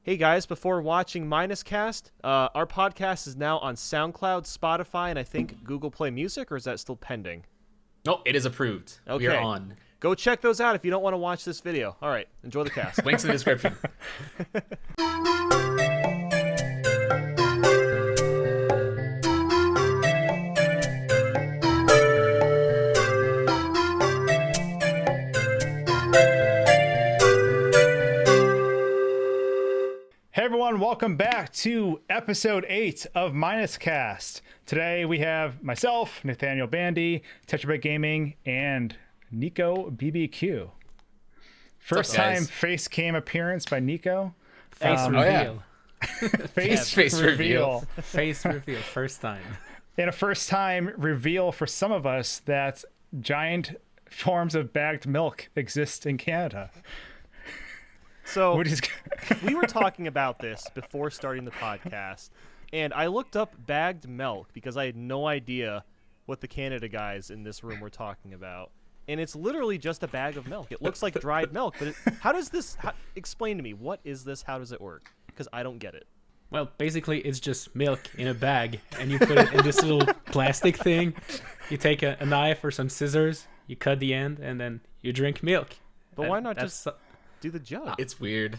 Hey guys, before watching Minuscast, our podcast is now on SoundCloud, Spotify, and I think Google Play Music, or is that still pending? No, it is approved. Okay. We are on. Go check those out if you don't want to watch this video. All right, enjoy the cast. Links in the description. Hey everyone, welcome back to episode 8 of Minuscast. Today we have myself, Nathaniel Bandy, Tetras Gaming, and Nicobbq. First time face cam appearance by Nico. Face reveal. Face reveal. Face reveal. First time. And a first time reveal for some of us that giant forms of bagged milk exist in Canada. So we were talking about this before starting the podcast, and I looked up bagged milk because I had no idea what the Canada guys in this room were talking about. And it's literally just a bag of milk. It looks like dried milk, but how does this explain to me? What is this? How does it work? Because I don't get it. Well, basically, it's just milk in a bag, and you put it in this little plastic thing. You take a knife or some scissors, you cut the end, and then you drink milk. But why not just do the jug? It's weird.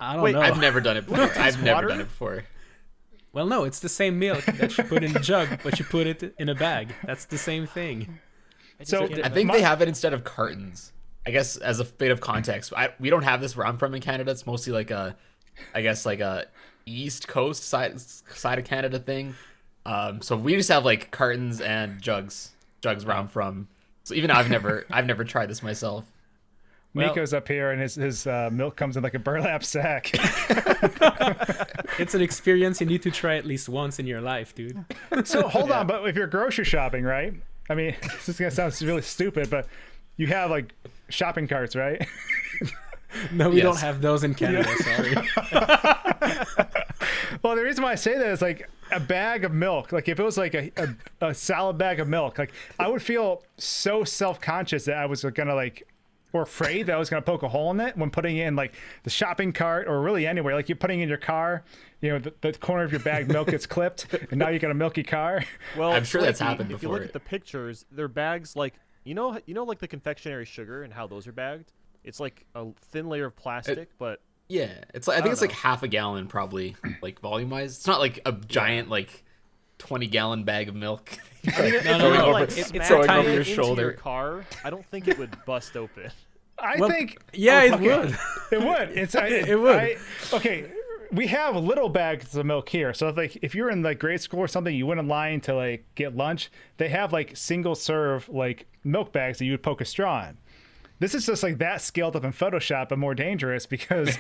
I don't know. I've never done it before. I've never done it before. Well, no, it's the same milk that you put in a jug, but you put it in a bag. That's the same thing. So I think they have it instead of cartons. I guess as a bit of context, we don't have this where I'm from in Canada. It's mostly like a East Coast side of Canada thing. So we just have like cartons and jugs where I'm from. So even I've never tried this myself. Nico's up here, and his milk comes in like a burlap sack. It's an experience you need to try at least once in your life, dude. So hold on, but if you're grocery shopping, right? I mean, this is gonna sound really stupid, but you have like shopping carts, right? No, we don't have those in Canada. Sorry. Well, the reason why I say that is like a bag of milk. Like if it was like a solid bag of milk, like I would feel so self-conscious that I was gonna or afraid that I was going to poke a hole in it when putting it in like the shopping cart or really anywhere. Like you're putting in your car, you know, the corner of your bag milk gets clipped, and now you got a milky car. Well, I'm sure that's happened if before. you look at the pictures, they're bags like you know like the confectionery sugar and how those are bagged. It's like a thin layer of plastic, but Yeah, it's like I think it's like half a gallon probably, like volume wise. It's not like a giant 20-gallon bag of milk. No. It's throwing over your into shoulder. your car. I don't think it would bust open. I think Yeah, it would. it would. It would. Okay, we have little bags of milk here. So if you're in like grade school or something, you went in line to like get lunch. They have like single serve like milk bags that you would poke a straw in. This is just like that scaled up in Photoshop, but more dangerous because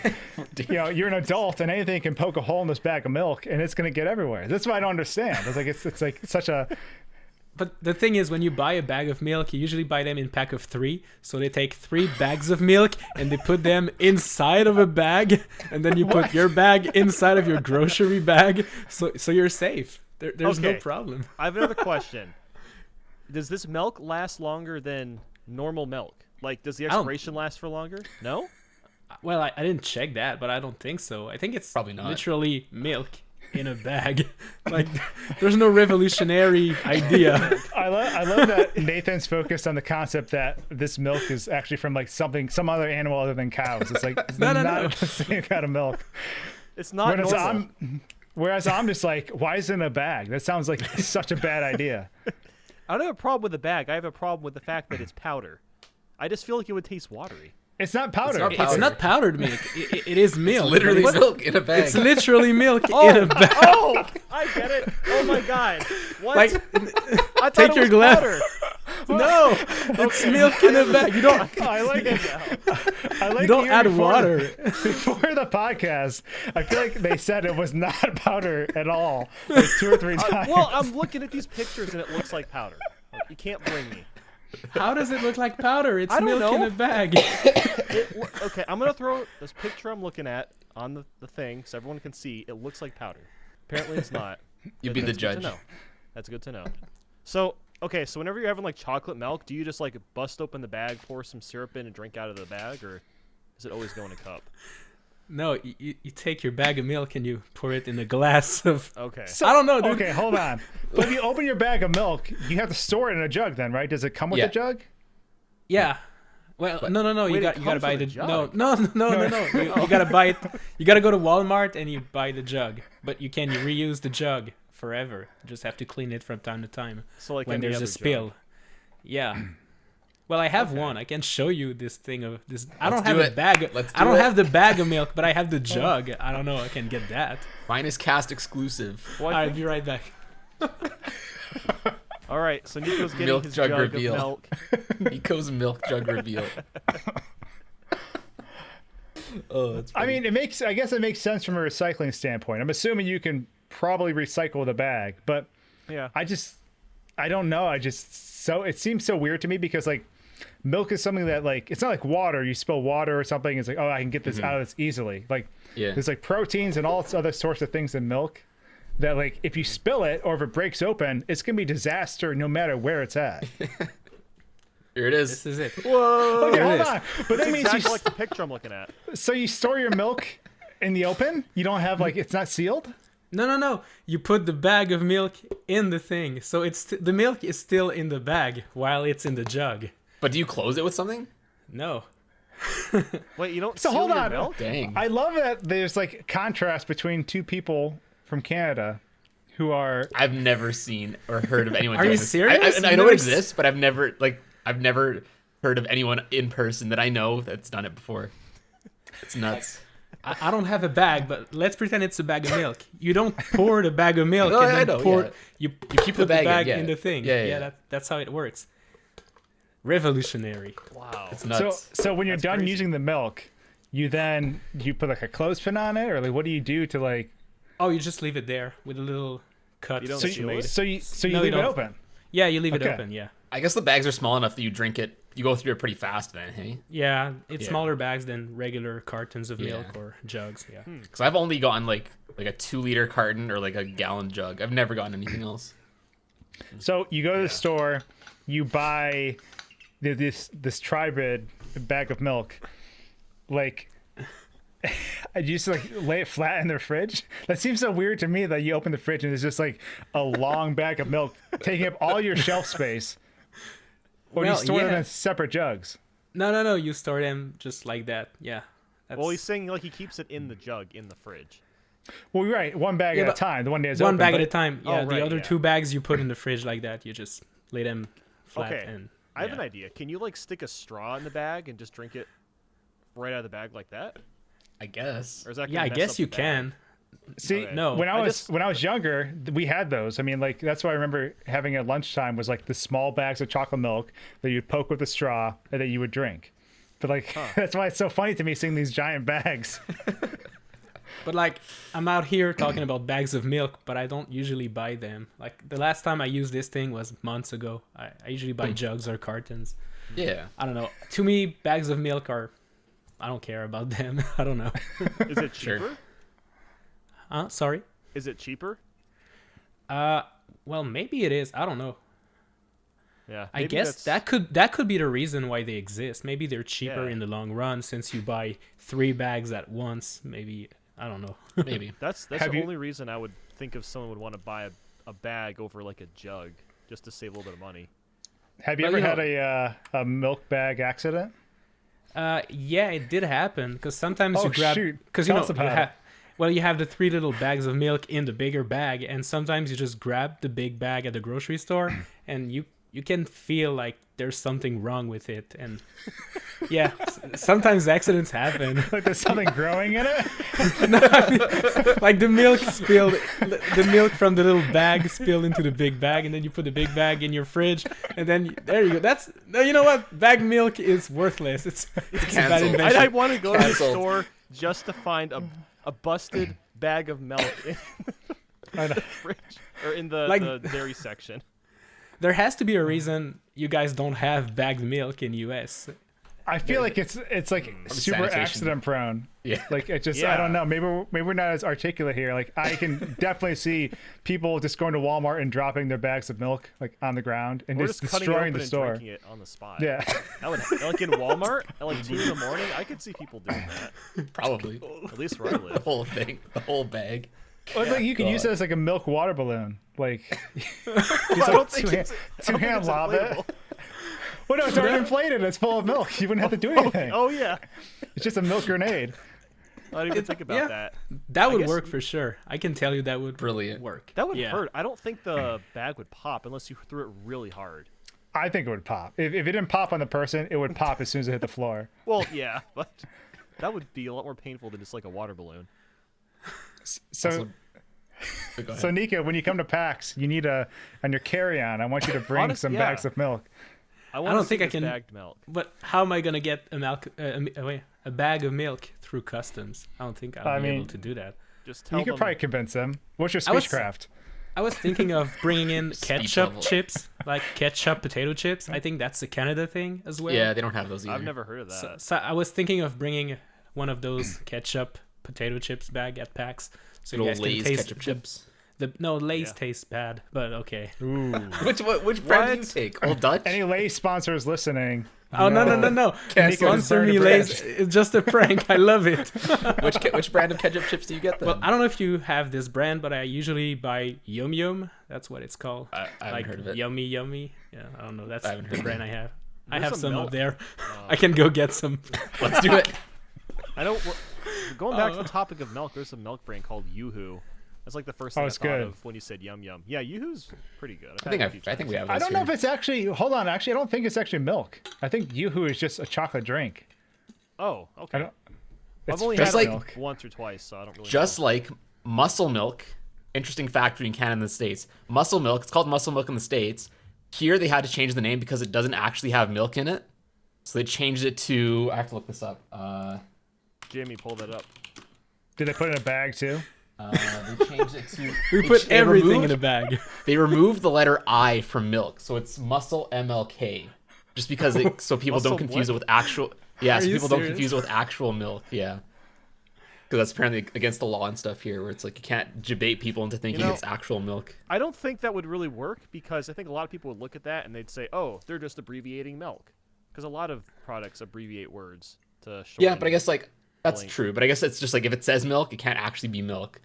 you're an adult and anything can poke a hole in this bag of milk and it's gonna get everywhere. That's what I don't understand. It's like it's like such a. But the thing is, when you buy a bag of milk, you usually buy them in pack of 3. So they take 3 bags of milk and they put them inside of a bag, and then you put your bag inside of your grocery bag, so you're safe. There's no problem. I have another question. Does this milk last longer than normal milk? Like, does the expiration last for longer? No? Well, I didn't check that, but I don't think so. I think it's Probably not. literally milk in a bag. Like, there's no revolutionary idea. I love that Nathan's focused on the concept that this milk is actually from like some other animal other than cows. It's like it's No. not the same kind of milk. It's not normal. Whereas I'm just like, why is it in a bag? That sounds like such a bad idea. I don't have a problem with the bag. I have a problem with the fact that it's powder. I just feel like it would taste watery. It's not powder. It's not powdered milk. It is milk. It's literally milk in a bag. It's literally milk in a bag. Oh, I get it. Oh my god. What? Like, I thought take it your was glass. powder. No, it's milk in a bag. You don't. I like it. I like You don't here add before water. Before the podcast, I feel like they said it was not powder at all, like 2 or 3 times. Well, I'm looking at these pictures and it looks like powder. Like, you can't blame me. How does it look like powder? It's I don't milk in know. a bag. Okay, I'm going to throw this picture I'm looking at on the thing so everyone can see. It looks like powder. Apparently it's not. You'd be the That's good to judge. know. That's good to know. So, okay, so whenever you're having like chocolate milk, do you just like bust open the bag, pour some syrup in, and drink out of the bag, or does it always go in a cup? No, you take your bag of milk and you pour it in a glass of. Okay. So, I don't know, dude. Okay, hold on. But if you open your bag of milk, you have to store it in a jug then, right? Does it come with a jug? Yeah. Well, no. Wait, you it gotta comes buy with a the jug? no. You gotta buy it. You gotta go to Walmart and you buy the jug, but you can reuse the jug forever. You just have to clean it from time to time So like when any there's other a spill. jug. Yeah. Well, I have one. I can show you this thing of this. I Let's don't have do a it. bag. Let's I do don't it. have the bag of milk, but I have the jug. I don't know. I can get that. Mine is cast exclusive. Well, I'll be right back. All right, so Nico's getting Milk his jug jug reveal. of milk. Nico's milk jug reveal. Oh, that's I mean, I guess it makes sense from a recycling standpoint. I'm assuming you can probably recycle the bag, but Yeah. I don't know. It seems so weird to me because like milk is something that like, it's not like water. You spill water or something. It's like, oh, I can get this out of this easily. Like there's like proteins and all this other sorts of things in milk that like, if you spill it or if it breaks open, it's going to be disaster no matter where it's at. Here it is. This is it. Whoa! Okay, It hold is. on. But that means Exactly like the picture I'm looking at. so you store your milk in the open? You don't have like, it's not sealed? No. You put the bag of milk in the thing, so the milk is still in the bag while it's in the jug. But do you close it with something? No. Wait, you don't So seal hold your on. milk? Dang. I love that there's like contrast between two people from Canada who are I've never seen or heard of anyone. Are doing you this. serious? I You've know never it exists, but I've never heard of anyone in person that I know that's done it before. It's nuts. I don't have a bag, but let's pretend it's a bag of milk. You don't pour the bag of milk No, and I then know, pour. yeah. You keep put the bag in, yeah. in the thing. Yeah. That's how it works. Revolutionary. Wow. It's nuts. so when you're done crazy. using the milk, you put like a clothespin on it, or like what do you do to like Oh, you just leave it there with a little cut. You don't so seal you, it? so you No, you leave it don't. open? Yeah, you leave it Okay. open. Yeah. I guess the bags are small enough that you drink it. You go through it pretty fast then, hey? Yeah, it's Yeah. smaller bags than regular cartons of milk Yeah. or jugs. Yeah. Because I've only gotten like a 2-liter carton or like a gallon jug. I've never gotten anything else. So you go to the store, you buy this tribrid bag of milk, like. I used to like lay it flat in their fridge. That seems so weird to me that you open the fridge and there's just like a long bag of milk taking up all your shelf space. Or do you Well, store them yeah. in separate jugs? No. You store them just like that. Yeah. That's Well, he's saying like he keeps it in the jug in the fridge. Well, you're right. One bag Yeah, at a but time. The one day is one open, bag but- at a time. Oh, Yeah. right, the other yeah. 2 bags you put in the fridge like that. You just lay them flat Okay. and. I have yeah. an idea. Can you like stick a straw in the bag and just drink it right out of the bag like that? I guess. Or is that Yeah, gonna I mess guess up you the bag? can. See, Okay. No, when I I was just- when I was younger, we had those. I mean, like that's why I remember having at lunchtime was like the small bags of chocolate milk that you'd poke with a straw and that you would drink. But like that's why it's so funny to me seeing these giant bags. But like, I'm out here talking about bags of milk, but I don't usually buy them. Like the last time I used this thing was months ago. I usually buy jugs or cartons. Yeah. I don't know. To me, bags of milk are. I don't care about them. I don't know. Is it Sure. cheaper? Sorry. Is it cheaper? Well, maybe it is. I don't know. Yeah. I maybe guess that's- that could be the reason why they exist. Maybe they're cheaper Yeah. in the long run since you buy 3 bags at once. Maybe I don't know. Maybe. That's Have the you- only reason I would think of someone would want to buy a bag over like a jug just to save a little bit of money. Have you Well, ever you had a milk bag accident? Yeah, it did happen because sometimes Oh, you grab shoot. because you Tell know us you about have. it. Well, you have the 3 little bags of milk in the bigger bag, and sometimes you just grab the big bag at the grocery store, and you can feel like there's something wrong with it, and yeah, sometimes accidents happen. Like there's something growing in it? Like the milk spilled, the milk from the little bag spilled into the big bag, and then you put the big bag in your fridge, and then there you go. That's you know what? Bag milk is worthless. It's a bad Canceled. invention. I want to go to the Canceled. store just to find a busted bag of milk in I know. the fridge or in the dairy section. There has to be a reason you guys don't have bagged milk in US. I feel like it's like super sanitation. accident prone. Yeah. Like it just I Yeah. don't know. Maybe we're not as articulate here. Like I can definitely see people just going to Walmart and dropping their bags of milk like on the ground and Or just just cutting it destroying open the and store. drinking it on the spot. Yeah. That would, like in Walmart at like 2 in the morning, I could see people doing that. Probably. At least where I The live. whole thing. The whole bag. Well, it's like you can use God. it as like a milk water balloon. Like I don't think it's, two-hand lob it. inflatable. Well, no, it's already inflated. It's full of milk. You wouldn't have to do anything. Oh yeah. It's just a milk grenade. I didn't even think about yeah. that. That would guess- work for sure. I can tell you that would Brilliant. work. That would Yeah. hurt. I don't think the bag would pop unless you threw it really hard. I think it would pop. If it didn't pop on the person, it would pop as soon as it hit the floor. Well, yeah, but that would be a lot more painful than just like a water balloon. So, Also- Go ahead. so Nico, when you come to PAX, you need on your carry-on. I want you to bring some yeah. bags of milk. I want don't to think see I this can- bagged milk. But how am I gonna get a bag of milk through customs? I don't think I'll I be mean, able to do that. Just tell You could them. probably convince them. What's your I was- speechcraft? I was thinking of bringing in Speed ketchup level. chips, like ketchup potato chips. I think that's a Canada thing as well. Yeah, they don't have those either. I've never heard of that. So I was thinking of bringing one of those ketchup potato chips bag at PAX, so Good you old guys can Lay's taste ketchup the, chips. No, Lay's Yeah. tastes bad, but okay. Ooh. Which brand do you What? take? Old Dutch? Any Lay's sponsors listening? Oh no! Can't Sponsor burn me, a Lay's. It's just a prank. I love it. which brand of ketchup chips do you get then? Well, I don't know if you have this brand, but I usually buy Yum Yum. That's what it's called. I haven't Like heard of it. Yummy Yummy. Yeah, I don't know. That's I haven't the heard brand I have. I There's have some some milk. up there. I can go get some. Let's do it. I know. Going back to the topic of milk, there's a milk brand called Yoo-Hoo. That's like the first thing I it's thought good. of when you said Yum Yum. Yeah, Yoo-Hoo's pretty good. I think we have. I those don't know here. if it's actually. Hold on. Actually, I don't think it's actually milk. I think Yoo-Hoo is just a chocolate drink. Oh, I okay. don't. I've It's only fake had like- milk. once or twice, so I don't really. Just know. like muscle milk. Interesting fact between Canada and the States. Muscle milk. It's called muscle milk in the States. Here they had to change the name because it doesn't actually have milk in it. So they changed it to. I have to look this up. Jimmy, pull that up. Did they put it in a bag too? They changed it to. We put they everything removed- in a bag. They removed the letter I from milk, so it's muscle MLK, just because so people Muscle don't confuse what? it with actual. Yeah, Are so you people don't serious? confuse it with actual milk. Yeah, because that's apparently against the law and stuff here, where it's like you can't debate people into thinking know- it's actual milk. I don't think that would really work because I think a lot of people would look at that and they'd say, "Oh, they're just abbreviating milk," because a lot of products abbreviate words to shorten. Yeah, but I guess like that's Blink. true. But I guess it's just like if it says milk, it can't actually be milk.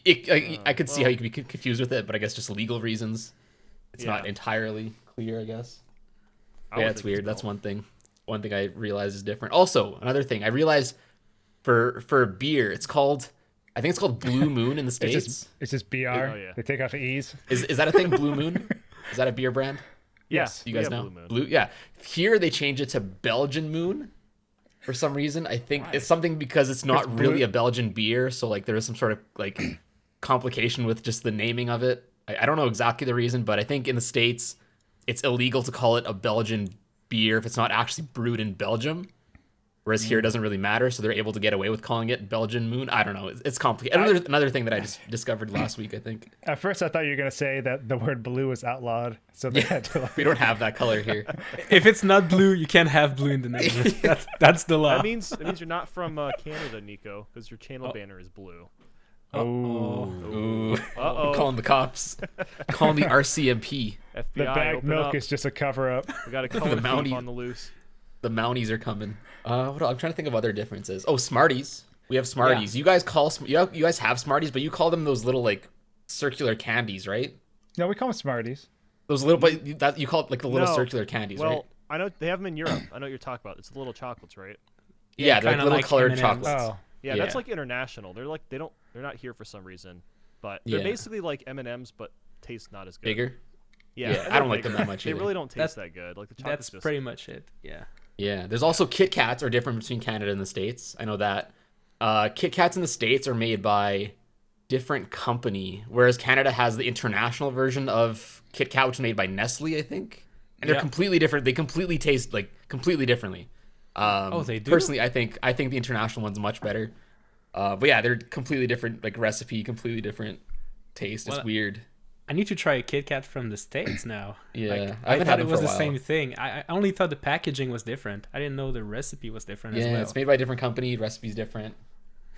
I could see how you could be confused with it, but I guess just legal reasons, it's not Yeah. entirely clear. I guess. I would Yeah, it's think weird. That's milk. one thing. One thing I realized is different. Also, another thing I realized for beer, it's called. I think it's called Blue Moon in the States. It's just BR. Oh, yeah. They take off the E's. Is that a thing? Blue Moon? Is that a beer brand? Yes. You we guys have know? Blue Moon. Yeah. Here they change it to Belgian Moon for some reason. I think it's something because it's not It's really blue- a Belgian beer, so like there is some sort of like complication with just the naming of it. I don't know exactly the reason, but I think in the States it's illegal to call it a Belgian beer if it's not actually brewed in Belgium. Whereas here it doesn't really matter, so they're able to get away with calling it Belgian Moon. I don't know. It's complicated. Another thing that I just discovered last week, I think. At first, I thought you were gonna say that the word blue was outlawed, so they had to. Like, We don't have that color here. If it's not blue, you can't have blue in the name. That's the law. That means you're not from Canada, Nico, because your channel banner is blue. Ooh. Uh-oh. I'm calling the cops. calling the RCMP. FBI, the bagged open milk up. is just a cover-up. We got a color Mountie. thief on the loose. The Mounties are coming. What else? I'm trying to think of other differences. Oh, Smarties. We have Smarties. You guys you guys have Smarties, but you call them those little like circular candies, right? No, we call them Smarties. Those little, but you call it like the little No. circular candies, Well, right? I know they have them in Europe. I know what you're talking about. It's the little chocolates, right? Yeah, they're like kinda little like colored M&Ms. chocolates. Oh, Yeah, that's Yeah. like international. They're not here for some reason, but they're Yeah. basically like M&Ms, but taste not as good. Bigger. Yeah, Yeah, and I don't they're like them bigger. that much They either. really don't taste That- that good. Like the chocolate's That's just pretty much it. Yeah. Yeah, there's also Kit Kats are different between Canada and the States. I know that. Kit Kats in the States are made by different company, whereas Canada has the international version of Kit Kat, which is made by Nestle, I think. And they're Yeah. completely different. They completely taste like completely differently. They do? Personally, I think the international one's much better. But yeah, they're completely different, like recipe, completely different taste. It's Well, weird. I need to try a Kit Kat from the States now. Yeah, Like, I haven't thought had it them was for a the while. same thing. I only thought the packaging was different. I didn't know the recipe was different as Yeah, well. it's made by a different company. Recipe's different.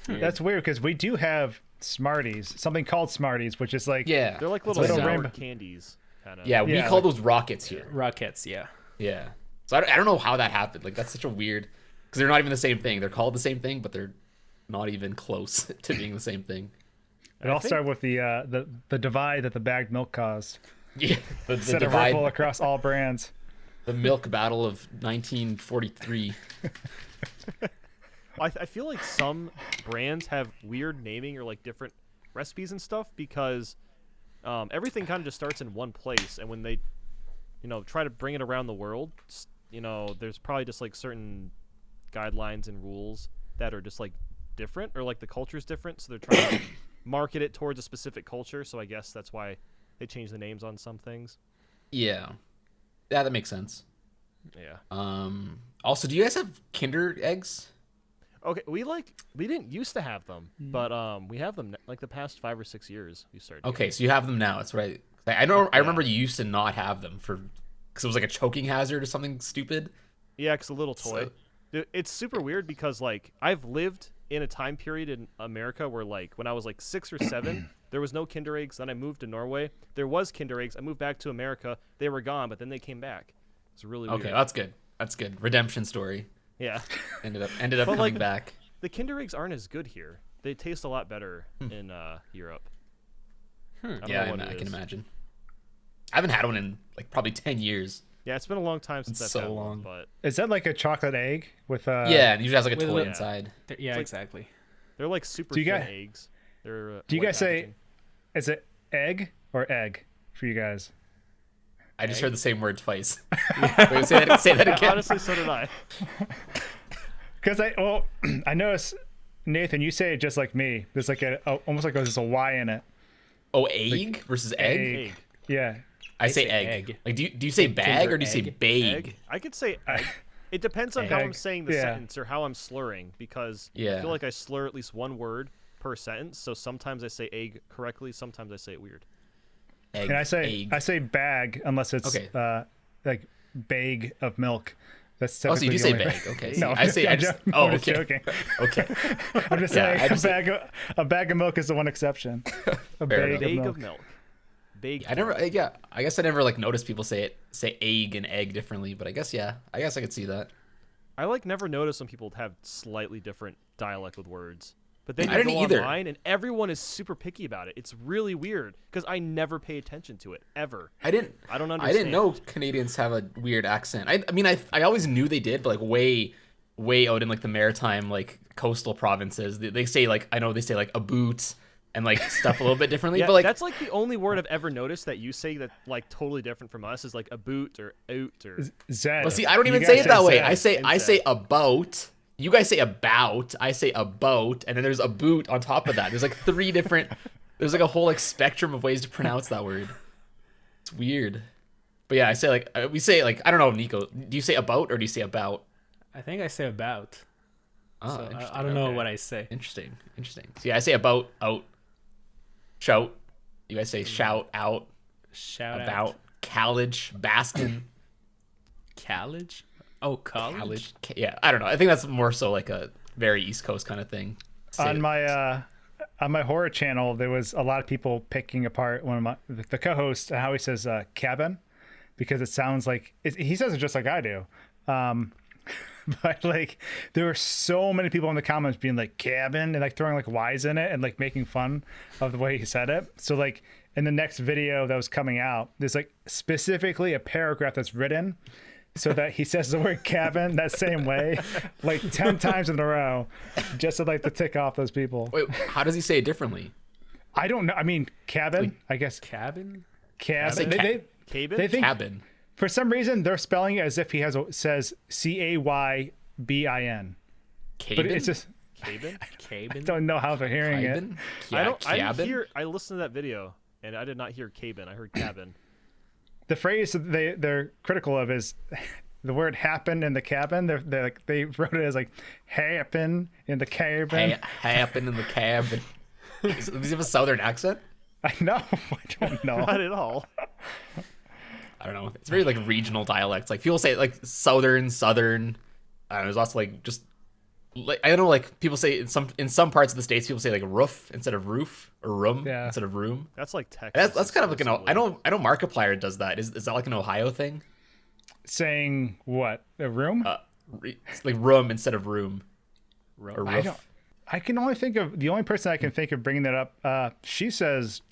That's weird because we do have Smarties, something called Smarties, which is like Yeah, They're like that's little what I sour know. rainbow- candies, kind of. Yeah, we Yeah, call like- those rockets here. Rockets, yeah. Yeah. So I don't know how that happened. Like that's such a weird, because they're not even the same thing. They're called the same thing, but they're not even close to being the same thing. it all started with the divide that the bagged milk caused. Yeah, the Set a divide, ripple across all brands. the milk battle of 1943. I feel like some brands have weird naming or like different recipes and stuff because everything kind of just starts in one place, and when they, try to bring it around the world, there's probably just like certain guidelines and rules that are just like different, or like the culture's different, so they're trying to market it towards a specific culture. So I guess that's why they change the names on some things. Yeah, that makes sense. Yeah. Also, do you guys have Kinder eggs? Okay, we didn't used to have them, but we have them like the past 5 or 6 years. We started. Okay, so you have them now. That's right. I know. I remember you used to not have them because it was like a choking hazard or something stupid. Yeah, it's a little toy. So- Dude, it's super weird because like I've lived in a time period in America where like when I was like 6 or 7, there was no Kinder eggs. Then I moved to Norway. There was Kinder eggs. I moved back to America. They were gone, but then they came back. It's really weird. Okay, that's good. That's good. Redemption story. Yeah. Ended up But, coming like, back. The Kinder eggs aren't as good here. They taste a lot better in Europe. I don't Yeah, know what I it can is. imagine. I haven't had one in like probably 10 years. Yeah, it's been a long time since I've so had one, long. but Is that like a chocolate egg with Yeah, and it usually has like a with a toy little- inside. Yeah, like- exactly. they're like super Do you thin guys- eggs. They're Do you white guys say packaging. is it egg or egg for you guys? I just heard the same word twice. Wait, say that again. Honestly, so did I. Because I noticed, Nathan, you say it just like me. There's like almost like there's a Y in it. Oh, egg versus egg? egg. Yeah. I say say egg. egg. Like, do you say bag Kinder or do you say egg. bag? Egg. I could say egg. It depends on how I'm Egg. saying the Yeah. sentence or how I'm slurring, because I Yeah. feel like I slur at least one word per sentence. So sometimes I say egg correctly, sometimes I say it weird. Egg. And egg. I say bag unless it's Okay. like bag of milk. That's Oh, so you typically do the say only bag. Okay. See, No, I say. I'm just okay. joking. Okay. I'm just Yeah, saying I just- a bag of milk is the one exception. A Fair bag enough. Bag of of milk. milk. Bag. I never. Yeah. I guess I never like noticed people say egg and egg differently, but I guess I guess I could see that. I like never notice when people have slightly different dialect with words. But then I you didn't go either. online and everyone is super picky about it. It's really weird because I never pay attention to it ever. I didn't don't I didn't understand. know Canadians have a weird accent. I mean I always knew they did, but like way out in like the maritime like coastal provinces, they say like I know they say like a boot and like stuff a little bit differently. Yeah, but like that's like the only word I've ever noticed that you say that like totally different from us is like a boot or out or Zed. but see, I don't You even guys say it that way. Zed. I say about. You guys say about. I say a boat, and then there's a boot on top of that. There's like 3 different. There's like a whole like spectrum of ways to pronounce that word. It's weird. But yeah, I say like we say like I don't know, Nico. Do you say about or do you say about? I think I say about. Oh, So interesting. I don't know Okay. what I say. Interesting. See, I say about, out, shout. You guys say shout, out, Shout about, out. college, Baston, College? Oh, college? college. Yeah, I don't know. I think that's more so like a very East Coast kind of thing. Say on it. my horror channel, there was a lot of people picking apart one of the co-host and how he says cabin, because it sounds like he says it just like I do. But like there were so many people in the comments being like cabin and like throwing like Y's in it and like making fun of the way he said it. So like in the next video that was coming out, there's like specifically a paragraph that's written so that he says the word cabin that same way like 10 times in a row, just to like to tick off those people. Wait, how does he say it differently? I don't know. I mean, cabin, I guess. Cabin? Cabin. Say cabin. They think Cabin. for some reason they're spelling it as if he says CAYBIN, Cabin. but it's just cabin. Cabin? don't know how they're hearing it. Cabin? I don't. I didn't Cabin? hear. I listened to that video and I did not hear cabin. I heard cabin. The phrase that they're critical of is the word happen in the cabin. They're like, they wrote it as like happen in the cabin. Happen in the cabin. Does he have a southern accent? I know. I don't know. Not at all. I don't know. It's very like regional dialects. Like people say like southern. I don't know, there's also like just like I don't know, like people say in some parts of the States people say like roof instead of roof, or room instead of room. That's like Texas. That's kind of like I know Markiplier does that. Is that like an Ohio thing? Saying what? A room? Like room instead of room. Or roof. I can only think of the only person I can think of bringing that up. She says,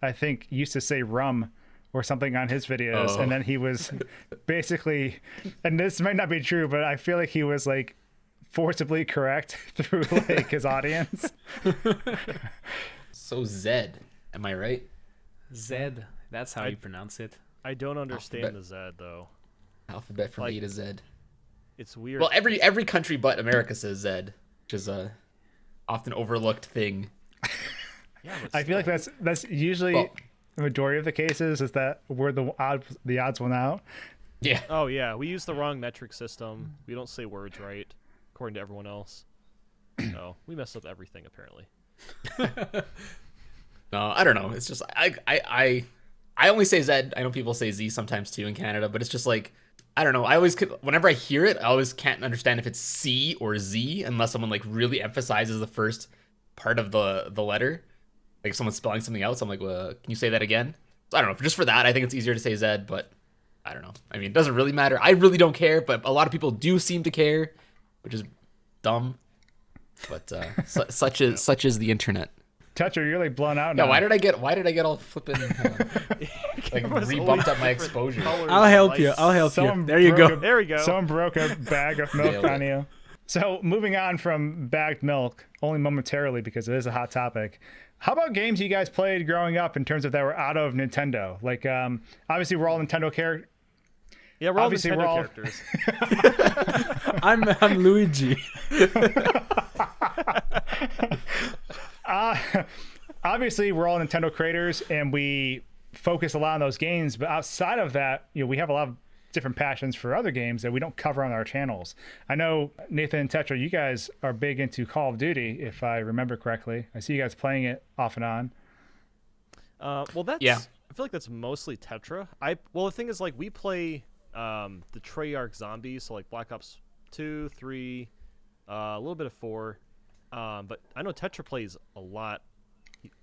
I think used to say rum or something on his videos, and then he was basically, and this might not be true, but I feel like he was like forcibly correct through like his audience. So Zed, am I right? Zed. That's how you pronounce it. I don't understand the Z though. Alphabet from A to Z. It's weird. Well, every country but America says Zed, which is a often overlooked thing. Yeah, I feel like that's usually the majority of the cases is that where the odds went out. Yeah. Oh yeah, we use the wrong metric system. We don't say words right, according to everyone else. No, we mess up everything apparently. No, I don't know. It's just I only say Zed. I know people say Z sometimes too in Canada, but it's just like I don't know. Whenever I hear it, I always can't understand if it's C or Z unless someone like really emphasizes the first part of the letter. Like if someone's spelling something out, so I'm like, well, can you say that again? So I don't know. Just for that, I think it's easier to say Zed, but I don't know. I mean, it doesn't really matter. I really don't care, but a lot of people do seem to care, which is dumb. But such is the internet. Toucher, you're like blown out now. Yeah, why did I get all flipping like re-bumped up my exposure? I'll help you. There you go. There we go. Someone broke a bag of milk on you. So moving on from bagged milk, only momentarily because it is a hot topic. How about games you guys played growing up in terms of that were out of Nintendo? Like, obviously we're all Nintendo characters. Yeah, we're all Nintendo characters. I'm Luigi. Obviously we're all Nintendo creators and we focus a lot on those games, but outside of that, we have a lot of different passions for other games that we don't cover on our channels. I know Nathan and Tetra, you guys are big into Call of Duty, if I remember correctly. I see you guys playing it off and on. Well, that's I feel like that's mostly Tetra. The thing is, like, we play the Treyarch zombies, so like Black Ops 2, 3, a little bit of 4. But I know Tetra plays a lot.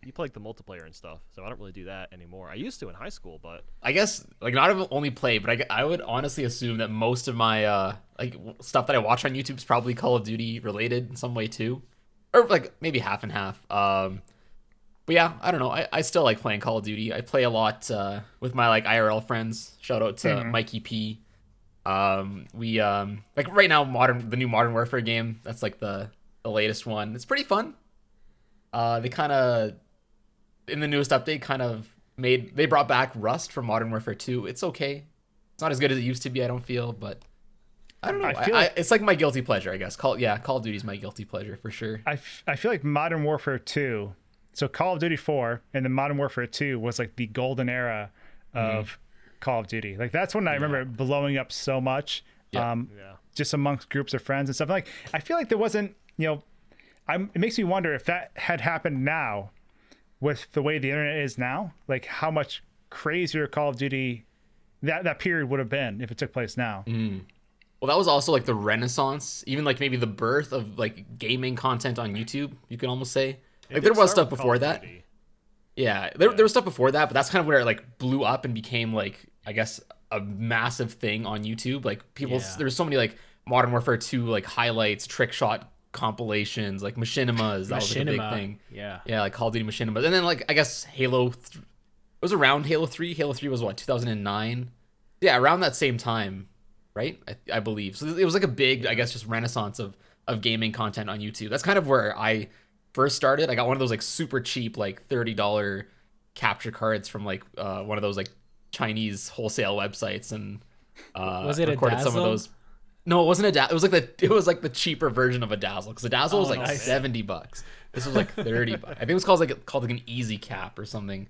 You play like the multiplayer and stuff, so I don't really do that anymore. I used to in high school, but I guess like not even only play, but I would honestly assume that most of my like stuff that I watch on YouTube is probably Call of Duty related in some way too, or like maybe half and half. But yeah, I don't know. I still like playing Call of Duty. I play a lot with my like IRL friends. Shout out to Mikey P. We like right now the new Modern Warfare game. That's like the latest one. It's pretty fun. They kind of, in the newest update, they brought back Rust from Modern Warfare 2. It's okay. It's not as good as it used to be, I don't feel, but I don't know. It's like my guilty pleasure, I guess. Call of Duty's my guilty pleasure for sure. I feel like Modern Warfare 2, so Call of Duty 4 and then Modern Warfare 2 was like the golden era of Call of Duty. Like that's when I remember it blowing up so much, just amongst groups of friends and stuff. Like I feel like there wasn't, it makes me wonder if that had happened now with the way the internet is now, like how much crazier Call of Duty that period would have been if it took place now. Well, that was also like the renaissance, even like maybe the birth of like gaming content on YouTube, you can almost say. Like there was stuff before that. Yeah, there was stuff before that, but that's kind of where it like blew up and became like, I guess, a massive thing on YouTube. Like people, there's so many like Modern Warfare 2 like highlights, trick shot compilations, like machinimas. That was like a big thing. Yeah, like Call of Duty machinimas. And then like I guess Halo it was around Halo 3. Halo 3 was what, 2009? Yeah, around that same time, right? I believe. So it was like a big, I guess, just renaissance of gaming content on YouTube. That's kind of where I first started. I got one of those like super cheap like $30 capture cards from like one of those like Chinese wholesale websites, and was it recorded a Dazzle? some of those. No, it wasn't a Dazzle. It was like the cheaper version of a Dazzle, because the Dazzle was like $70. This was like $30. I think it was called like an Easy Cap or something.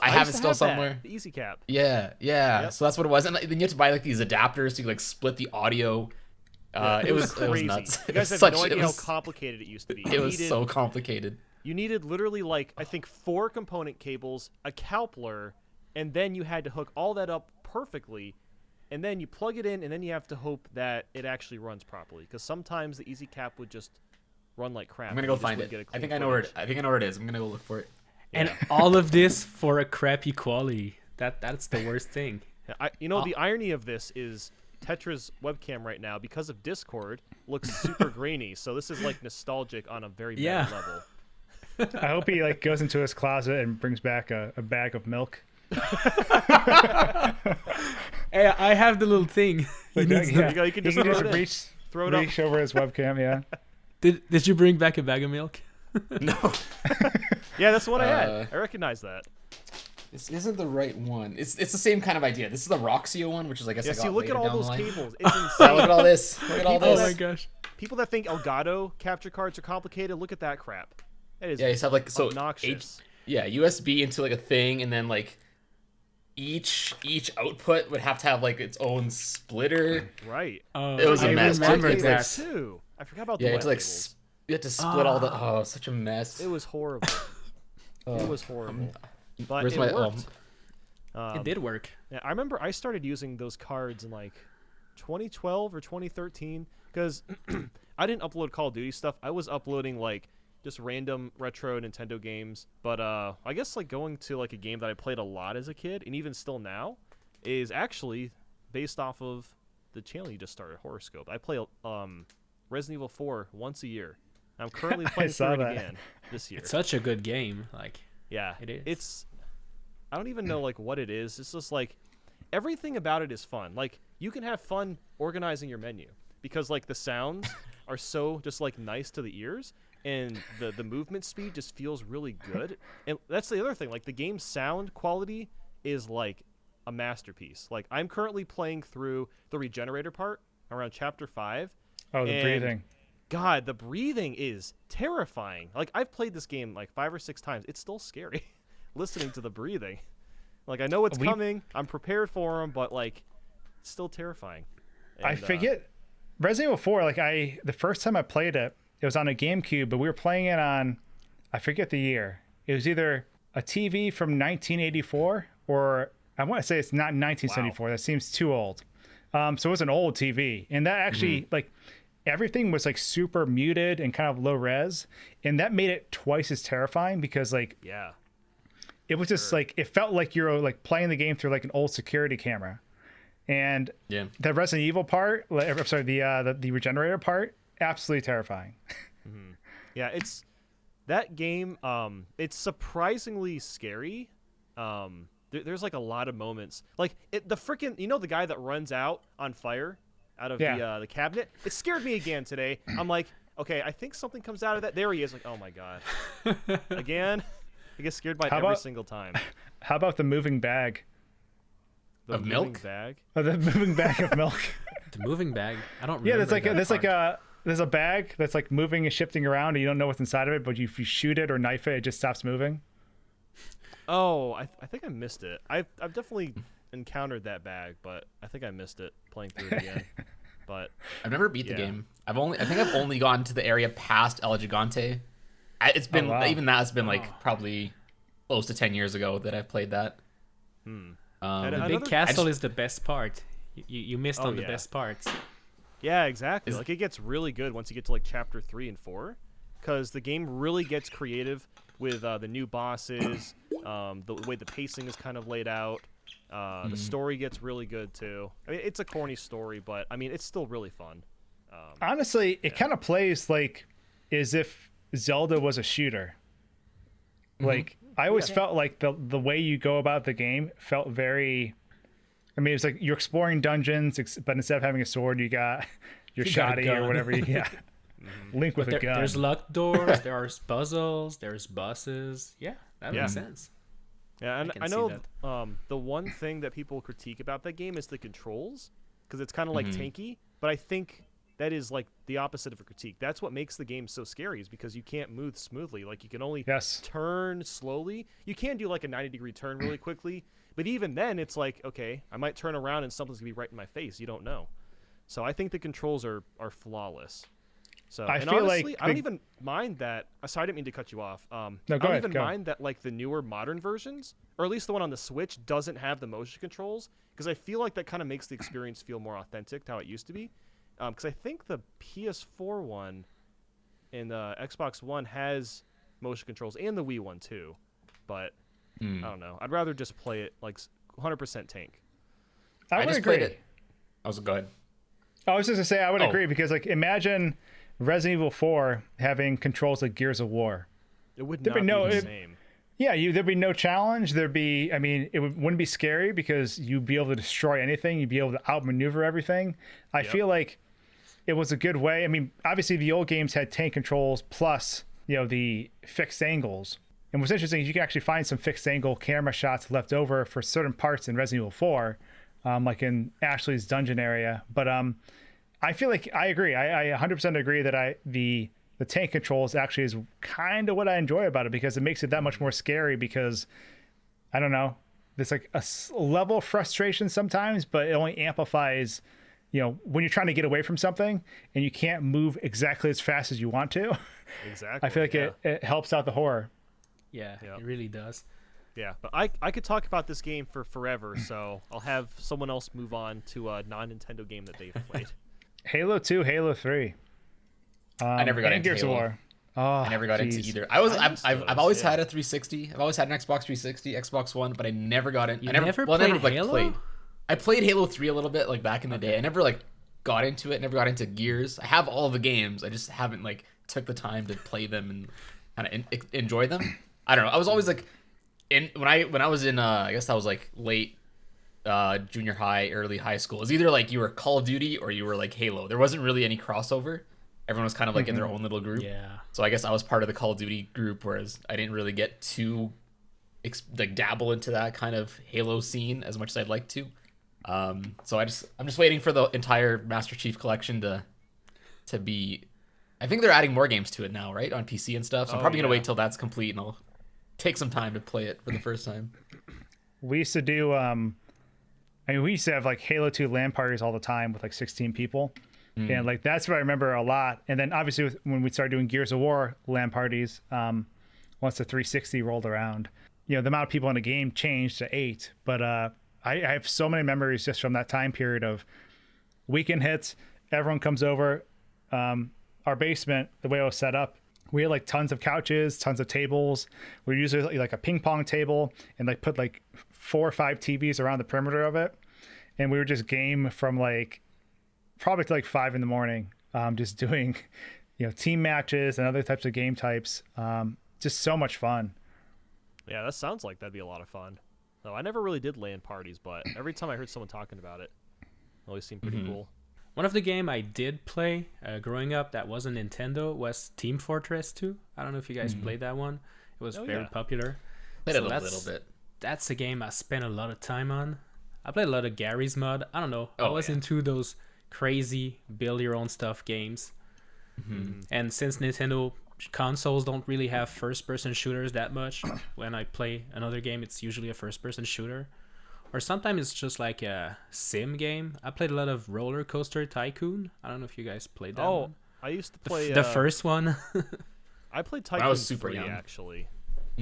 I have it still somewhere. The Easy Cap. Yeah. Yep. So that's what it was, and then you have to buy like these adapters to like split the audio. It was crazy. nuts. You guys have no idea how complicated it used to be. It was so complicated. you needed literally like I think 4 component cables, a cowpler, and then you had to hook all that up perfectly, and then you plug it in, and then you have to hope that it actually runs properly. Because sometimes the easy cap would just run like crap. I'm gonna go find it. I think I know where it is. I'm gonna go look for it. And all of this for a crappy quality. That's the worst thing. The irony of this is Tetras Webcam right now, because of Discord, looks super grainy. So this is like nostalgic on a very bad level. I hope he like goes into his closet and brings back a bag of milk. Hey, I have the little thing. You can just throw it reach over his webcam. Yeah. Did you bring back a bag of milk? No. Yeah, that's what I had. I recognize that. This isn't the right one. It's the same kind of idea. This is the Roxio one, which is I guess. Yeah, look at all those cables. It's insane. Yeah, look at all this. Look at all this. Oh my gosh. People that think Elgato capture cards are complicated, look at that crap. It is you have like obnoxious. USB into like a thing, and then like each output would have to have like its own splitter. Right. It was a mess. I remember that too. I forgot about the you wet had to like cables. you had to split all the such a mess. It was horrible. It was horrible. But Where's it my worked. It did work. Yeah, I remember I started using those cards in like 2012 or 2013 because I didn't upload Call of Duty stuff. I was uploading like just random retro Nintendo games. But I guess like going to like a game that I played a lot as a kid and even still now is actually based off of the channel you just started, Horoscope. I play Resident Evil 4 once a year. I'm currently playing through it again this year. It's such a good game. Yeah, it is. It's I don't even know like what it is. It's just like everything about it is fun. Like you can have fun organizing your menu because like the sounds are so just like nice to the ears, and the movement speed just feels really good. And that's the other thing. Like the game's sound quality is like a masterpiece. Like I'm currently playing through the regenerator part around chapter 5. Oh, the breathing. God, the breathing is terrifying. Like I've played this game like 5 or 6 times. It's still scary. Listening to the breathing, like I know it's coming, I'm prepared for them, but like it's still terrifying. And, I forget Resident Evil 4. Like the first time I played it, it was on a GameCube, but we were playing it on, I forget the year. It was either a TV from 1984 or I want to say it's not 1974. Wow. That seems too old. So it was an old TV, and that actually like everything was like super muted and kind of low res, and that made it twice as terrifying because like it was just like it felt like you were like playing the game through like an old security camera, and the Resident Evil part, I'm sorry, the regenerator part, absolutely terrifying. Yeah, it's that game. It's surprisingly scary. There's like a lot of moments, like the freaking the guy that runs out on fire out of the cabinet. It scared me again today. I'm like, okay, I think something comes out of that. There he is. Like, oh my god, again. I get scared by it every single time. How about the moving bag? Of milk? Bag? Oh, the moving bag of milk. The moving bag? I don't remember. Yeah, there's a bag that's like moving and shifting around, and you don't know what's inside of it, but if you shoot it or knife it, it just stops moving. Oh, I think I missed it. I've definitely encountered that bag, but I think I missed it playing through it again. But I've never beat the game. I think I've only gone to the area past El Gigante. It's been even that's been like probably close to 10 years ago that I've played that. The big castle is the best part. You missed on the best parts. Yeah, exactly. Like it gets really good once you get to like chapter 3 and 4, because the game really gets creative with the new bosses. The way the pacing is kind of laid out. The story gets really good too. I mean, it's a corny story, but I mean, it's still really fun. Honestly, it kind of plays like as if Zelda was a shooter. Like I always felt like the way you go about the game felt very. I mean, it's like you're exploring dungeons, but instead of having a sword, you got your shoddy or whatever. Link with a gun. There's locked doors. There's puzzles. There's bosses. Yeah, that makes sense. Yeah, and I know the one thing that people critique about that game is the controls, because it's kind of like tanky. But I think that is like the opposite of a critique. That's what makes the game so scary, is because you can't move smoothly. Like you can only turn slowly. You can do like a 90-degree turn really quickly, but even then it's like, okay, I might turn around and something's gonna be right in my face. You don't know. So I think the controls are flawless. So I and feel honestly, like I don't even mind that. Sorry, I didn't mean to cut you off. No, I go don't ahead, even go. mind that like the newer modern versions, or at least the one on the Switch, doesn't have the motion controls, because I feel like that kind of makes the experience feel more authentic to how it used to be. Because I think the PS4 one and the Xbox One has motion controls, and the Wii one too. But I don't know. I'd rather just play it like 100% tank. I would just agree. played it. Go ahead. I was just gonna say I would agree, because like imagine Resident Evil 4 having controls like Gears of War. It would There'd not be be the same. Yeah, there'd be no challenge. There'd be, I mean, wouldn't be scary because you'd be able to destroy anything. You'd be able to outmaneuver everything. I feel like it was a good way. I mean, obviously the old games had tank controls plus, the fixed angles. And what's interesting is you can actually find some fixed angle camera shots left over for certain parts in Resident Evil 4, like in Ashley's dungeon area. But I feel like I agree. I 100% agree that the tank controls actually is kind of what I enjoy about it, because it makes it that much more scary, because I don't know, there's like a level of frustration sometimes, but it only amplifies, when you're trying to get away from something and you can't move exactly as fast as you want to. Exactly. I feel like it helps out the horror. Yeah, Yep. it really does. Yeah, but I could talk about this game for forever, so I'll have someone else move on to a non-Nintendo game that they've played. Halo 2, Halo 3. I never got and into Gears Halo. of War. Oh, I never got into geez. either. I I've always yeah. had a 360. I've always had an Xbox 360, Xbox One, but I never got in. You I never never well, I never played like Halo? played. I played Halo 3 a little bit like back in the day. I never like got into it. Never got into Gears. I have all the games. I just haven't like took the time to play them and kind of enjoy them. I don't know. I was always like when I was in I guess that was like late junior high, early high school. It was either like you were Call of Duty or you were like Halo. There wasn't really any crossover. Everyone was kind of like in their own little group. Yeah. So I guess I was part of the Call of Duty group, whereas I didn't really get to like dabble into that kind of Halo scene as much as I'd like to. So I'm just waiting for the entire Master Chief collection to be. I think they're adding more games to it now, right, on PC and stuff. So I'm probably gonna wait till that's complete, and I'll take some time to play it for the first time. We used to do we used to have like Halo 2 LAN parties all the time with like 16 people. And like that's what I remember a lot. And then obviously when we started doing Gears of War LAN parties, once the 360 rolled around, the amount of people in the game changed to 8. But I have so many memories just from that time period of weekend hits. Everyone comes over. Our basement, the way it was set up, we had like tons of couches, tons of tables. We usually like a ping pong table and like put like 4 or 5 TVs around the perimeter of it. And we would just game from like probably to like 5 a.m, just doing, team matches and other types of game types. Just so much fun. Yeah, that sounds like that'd be a lot of fun. No, I never really did LAN parties, but every time I heard someone talking about it always seemed pretty cool. One of the game I did play growing up that wasn't Nintendo was Team Fortress 2. I don't know if you guys played that one. It was very popular. Played it a little bit. That's a game I spent a lot of time on. I played a lot of Gary's Mod. I don't know. I was into those crazy build your own stuff games. And since Nintendo consoles don't really have first person shooters that much, when I play another game it's usually a first person shooter, or sometimes it's just like a sim game. I played a lot of Roller Coaster Tycoon. I don't know if you guys played that one. I used to play The first one. I played Tycoon I was super 3 young. actually.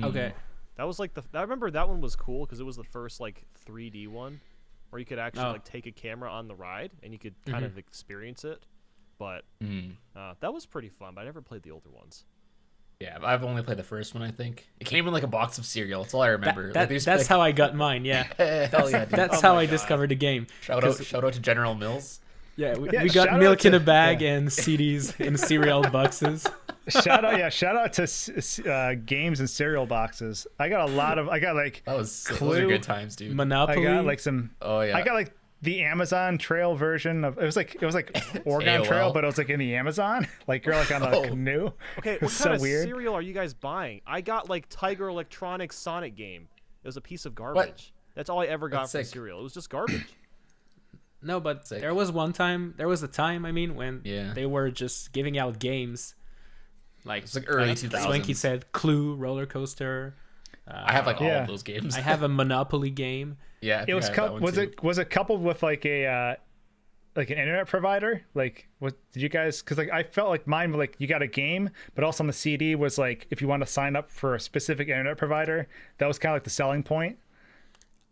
Okay. That was like I remember that one was cool because it was the first like 3D one where you could actually like take a camera on the ride and you could kind of experience it. But that was pretty fun. But I never played the older ones. Yeah, I've only played the first one. I think it came in like a box of cereal. That's all I remember. That's how I got mine. Yeah. Hell yeah, dude. That's how I discovered the game. Shout out to General Mills. Yeah, we shout got out milk in to- a bag and CDs in cereal boxes. Shout out to games and cereal boxes. I got like That was sick. Clue. Those are good times, dude. Monopoly. I got like some. Oh yeah. I got like the Amazon Trail version of it was like Oregon AOL. Trail, but it was like in the Amazon. Like you're like on a canoe. Okay, It what was kind so of weird. cereal are you guys buying? I got like Tiger Electronics Sonic game. It was a piece of garbage. That's all I ever got That's from sick. cereal. It was just garbage. No, but Sick. there was a time, I mean, when Yeah. they were just giving out games. Like, It's like early 2000s. Swanky said, Clue, Roller Coaster. I have like all Yeah. of those games. I have a Monopoly game. yeah. I It think was I have that one too. was it coupled with like a like an internet provider? Like, what did you guys? Because like I felt like mine was like you got a game, but also on the CD was like if you want to sign up for a specific internet provider, that was kind of like the selling point.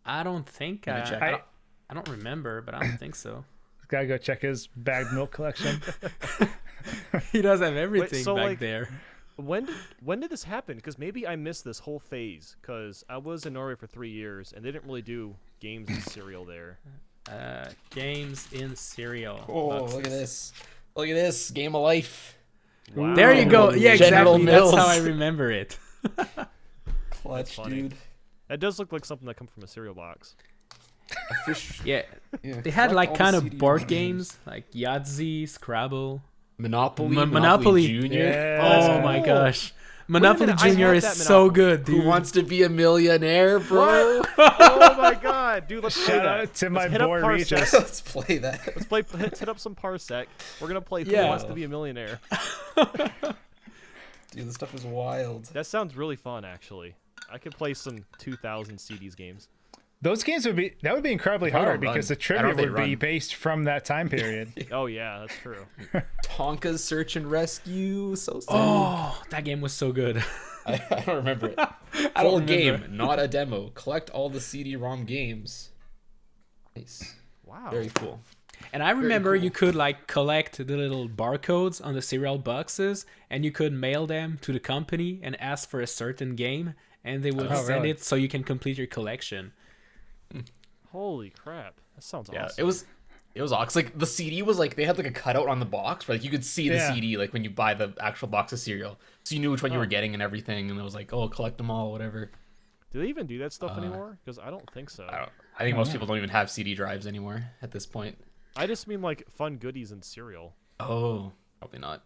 I don't think I don't remember, but I don't think so. Gotta go check his bagged milk collection. He does have everything so, back like, there. When did this happen? Because maybe I missed this whole phase. Because I was in Norway for 3 years, and they didn't really do games and cereal there. Games in cereal. Oh, boxes. look at this! Look at this game of life. Wow. There you go. Yeah, General exactly. Mills. That's how I remember it. Clutch, funny. dude. That does look like something that comes from a cereal box. Yeah. Yeah, They had collect like all the kind of CD board games. games like Yahtzee, Scrabble, Monopoly, Monopoly Junior. Yeah. Oh That's my cool. gosh. Monopoly minute, I Junior had is that so Monopoly. good, dude. Who wants to be a millionaire, bro? Oh my god, dude! Let's play Shout that. out to Let's my hit up boy Parsec. Regis. Let's play that. Let's play. Hit up some Parsec. We're gonna play Who Yeah. Wants to Be a Millionaire. Dude, this stuff is wild. That sounds really fun, actually. I could play some 2000 CDs games. Those games would be incredibly Probably hard don't because run. the I don't trivia think would they be run. based from that time period. Oh yeah, that's true. Tonka's Search and Rescue. So sad. Oh, that game was so good. I don't remember it. I Full don't game, remember. not a demo. Collect all the CD-ROM games. Nice. Wow. Very cool. And I remember cool. you could like collect the little barcodes on the cereal boxes and you could mail them to the company and ask for a certain game and they would Oh, send really? it so you can complete your collection. Holy crap! That sounds Yeah, awesome. it was awesome. 'Cause, like the CD was like they had like a cutout on the box where like you could see the Yeah. CD like when you buy the actual box of cereal, so you knew which one you were getting and everything. And it was like, oh, collect them all, whatever. Do they even do that stuff anymore? Because I don't think so. I think most people don't even have CD drives anymore at this point. I just mean like fun goodies and cereal. Oh, probably not.